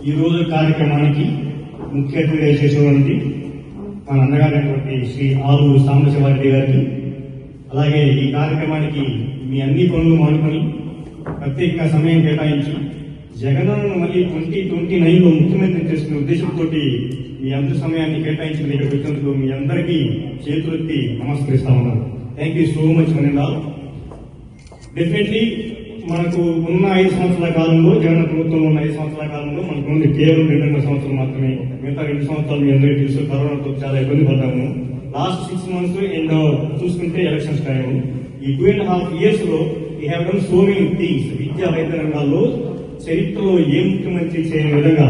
ఈ రోజు కార్యక్రమానికి ముఖ్య అతిథిగా చేసేటువంటి మన అన్నగారైనటువంటి శ్రీ ఆలూరు సాంబశివారెడ్డి గారికి, అలాగే ఈ కార్యక్రమానికి మీ అన్ని పనులు మానుకొని ప్రత్యేకంగా సమయం కేటాయించి జగనన్నను మళ్ళీ 2029లో ముఖ్యమంత్రి చేసుకునే ఉద్దేశంతో మీ అందరి సమయాన్ని కేటాయించిన దగ్గర వచ్చినందుకు మీ అందరికీ చేతులెత్తి నమస్కరిస్తా ఉన్నాను. Thank you so much one and all. Definitely మనకు ఉన్న 5 సంవత్సరాల కాలంలో, జగన్ ప్రభుత్వంలో ఉన్న 5 సంవత్సరాల కాలంలో మనకు ఉంది కేవలం 2.5 సంవత్సరాలు మాత్రమే. మిగతా 2 సంవత్సరాలు మీ అందరికీ తెలుసు, కరోనాతో చాలా ఇబ్బంది పడ్డాము. లాస్ట్ 6 months అండ్ చూసుకుంటే ఎలక్షన్స్ టైం. ఈ 2.5 years లో we have done so many things. విద్యా వైద్య రంగాల్లో చరిత్రలో ఏ ముఖ్యమంత్రి చేయని విధంగా,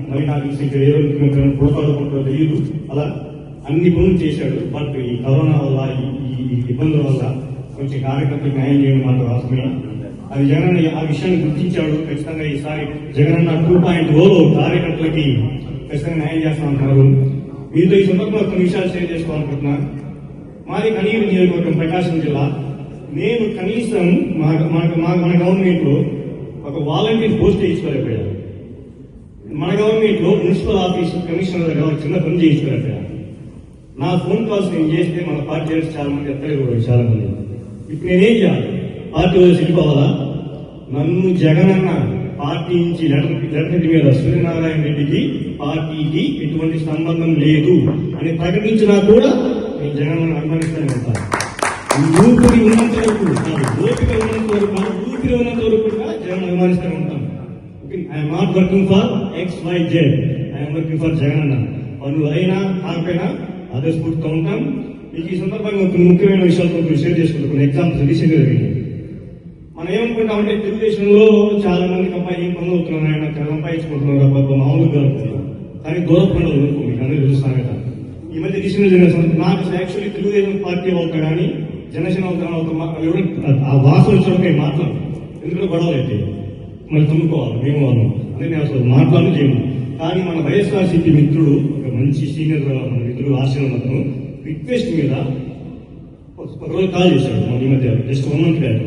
మరి నాకు తెలిసి ఏ ముఖ్యమంత్రి ప్రోత్సాహపడుతుందో తెలియదు, అలా అన్ని పనులు చేశాడు. బట్ ఈ కరోనా వల్ల, ఈ ఇబ్బందుల వల్ల కొంచెం కార్యకర్తలకు న్యాయం చేయడం మాత్రం అవసరమే. అది జగన్ ఆ విషయాన్ని గుర్తించాడు. ఖచ్చితంగా ఈసారి జగనన్న 2.0లో కార్యకర్తలకి ఖచ్చితంగా న్యాయం చేస్తామంటున్నారు. మీతో ఈ సందర్భంలో కొన్ని విషయాలు షేర్ చేసుకోవాలనుకుంటున్నా. మాది కనిగిరి నియోజకవర్గం, ప్రకాశం జిల్లా. నేను కనీసం మన గవర్నమెంట్ లో ఒక వాలంటీర్ పోస్ట్ చేయించుకోలేకపోయాను. మన గవర్నమెంట్ లో మున్సిపల్ ఆఫీస్ కమిషనర్ దగ్గర చిన్న పని చేయించుకోలేకపోయాను. నా ఫోన్ కాల్స్ నేను చేస్తే మన పార్టీ చాలా మంది ఎత్తలేదు, చాలా మంది. ఇప్పుడు నేనేం చేయాలి? పార్టీ వదిలేసి వెళ్ళిపోవాలా? నన్ను జగనన్న పార్టీ నుంచి లెటర్ మీద సూర్యనారాయణ రెడ్డికి పార్టీకి ఎటువంటి సంబంధం లేదు అని ప్రకటించినా కూడా నేను జగనన్న అభిమానిస్తానే ఉంటాను. ఊపిరి ఉన్నంత వరకు, ఓపిక ఉన్నంత వరకు, ఊపిరి ఉన్నంత వరకు కూడా జగన్ అభిమానిస్తూనే ఉంటాను. I'm not working for XYZ, I'm working for Jagananna. పనులు అయినా కాకపోయినా అదే స్ఫూర్తితో ఉంటాం. మీకు ఈ సందర్భంగా కొన్ని ముఖ్యమైన విషయాలతో షేర్ చేసుకుంటాం. కొన్ని ఎగ్జాంపుల్స్ రీసెంట్గా జరిగింది. మనం ఏమనుకుంటామంటే తెలుగుదేశంలో చాలా మందికి అబ్బాయి ఏం పనులు అవుతున్నాడు, ఆయన సంపాదించుకుంటున్నారు, అబ్బాయి మామూలుగా కానీ దూర పనులు మీకు అందరూ తెలుస్తాను కదా. ఈ మధ్య రీసెంట్గా జరిగిన నాకు యాక్చువల్లీ తెలుగుదేశం పార్టీ అవుతా కానీ జనసేన ఆ వాసన వచ్చినప్పుడు నేను మాట్లాడు, ఎందుకంటే గొడవలు అయితే మళ్ళీ తుమ్ముకోవాలి మేము వాళ్ళు అంటే నేను అసలు మాట్లాడను చేయను. కానీ మన వైఎస్ఆర్సీపీ మిత్రుడు, ఒక మంచి సీనియర్ మన మిత్రుడు ఆశీర్వాదం రిక్వెస్ట్ మీద ఒక రోజు కాల్ చేశాడు. మన ఈ మధ్య జస్ట్ 1 month బ్యాక్.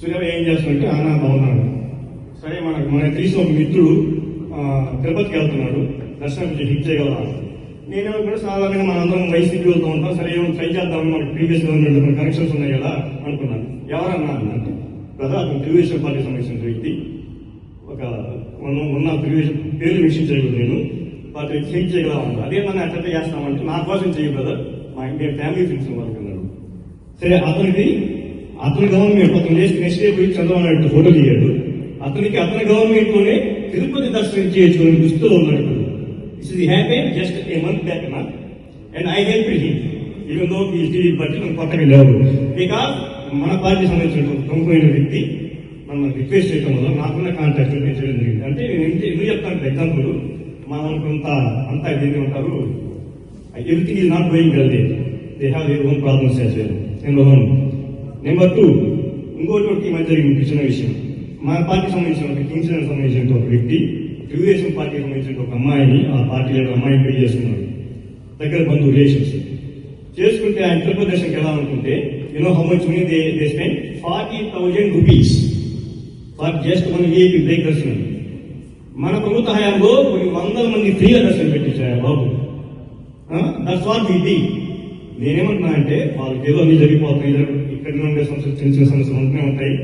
సూర్య ఏం చేస్తాడంటే ఆనా బాగున్నాడు. సరే మనకు తెలిసిన ఒక మిత్రుడు తిరుపతికి వెళ్తున్నాడు, దర్శనం హిట్ చేయగల. నేనేమనుకుంటే సాధారణంగా మన అందరం వైసీపీ వెళ్తూ ఉంటాం. సరే ఏమో ట్రై చేద్దామని మనకి ప్రీవియస్ గవర్నమెంట్ కనెక్షన్స్ ఉన్నాయి కదా అనుకున్నాను. ఎవరన్నా అంటే కదా అతను తెలుగుదేశం పార్టీ సంబంధించిన వ్యక్తి, ఒక ఉన్న తెలుగుదేశం పేర్లు విషయం చేయకూడదు, నేను పార్టీ హెల్ప్ చేయగల ఉంటాను. అదేమన్నా అట్లా చేస్తామంటే నా కోసం చేయ బ్రదర్, మా ఇండియా ఫ్యామిలీ ఫ్రెండ్స్ వాళ్ళకున్నాడు. సరే అతని గవర్నమెంట్ అతను చేసి నెక్స్ట్ డే పోయి చంద్రబాబు నాయుడు ఫోటో తీయాడు. అతని గవర్నమెంట్ లోనే తిరుపతి దర్శనం చేయొచ్చు దుస్తులో ఉన్నాడు. This is happen just a month back నా, and I help him even though ఈ బట్టి మనం కొత్తగా లేవు. బికాస్ మన పార్టీ సంబంధించిన ప్రముఖమైన వ్యక్తి మనం రిక్వెస్ట్ చేయడం వల్ల నాకున్న కాంటాక్ట్ చేయడం జరిగింది. అంటే నేను ఎందుకు చెప్తాను ఎగ్జాంపుల్, మనం అంతా ఇదే ఉంటారు. Everything is not going well, they have their own problems as well. Number 2, ఇంకోటి మధ్య జరిగిన చిన్న విషయం. మా పార్టీకి సంబంధించిన కింగ్స్టన్ సంబంధించిన ఒక వ్యక్తి తెలుగుదేశం పార్టీకి సంబంధించిన ఒక అమ్మాయిని, ఆ పార్టీ అమ్మాయిని పెళ్లి చేసుకున్నాడు. దగ్గర బంధువు రిలేషన్స్ చేసుకుంటే ఆయన తిరుపతి దర్శనంకి ఎలా అనుకుంటే you know how much money they spend 40,000 rupees for just 1 VIP break దర్శనం. మన ప్రభుత్వ హయాంలో కొన్ని 100 మంది ఫ్రీగా దర్శనం పెట్టించారు బాబు. That's what we did. నేనేమంటున్నా అంటే వాళ్ళకి ఏదో అన్ని జరిగిపోతున్నాయి, ఇక్కడ ఉండే సమస్యలు చిన్న చిన్న సమస్యలు ఉంటూనే ఉంటాయి.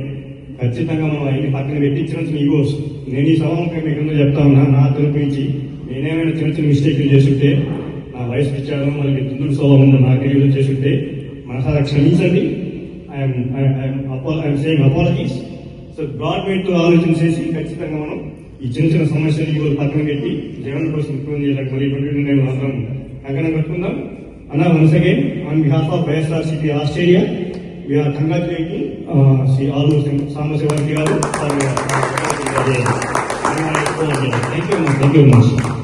ఖచ్చితంగా మనం అవన్నీ పక్కన పెట్టించిన ఈగోస్. నేను ఈ సభాముఖంగా మీకు చెప్తా ఉన్నా, నా తరపు నుంచి నేనేమైనా చిన్న చిన్న మిస్టేక్లు చేస్తుంటే, నా వయసు ఇచ్చాను మళ్ళీ తుందుడు స్వభావం ఉందని నాకు తెలియదు చేస్తుంటే మనసారా క్షమించండి. I'm saying apologies. So government ఆలోచన చేసి ఖచ్చితంగా మనం ఈ చిన్న చిన్న సమస్యలు ఈగోలు పక్కన పెట్టి జగన్ కోసం ముఖ్యమంత్రి చేయడానికి మరి 2029 మాత్రం కంకణం కట్టుకుందాం. అన్న once again on behalf of YSRCP Australia we are congratulating Sri Alur Samasewaki garu. Thank you very much.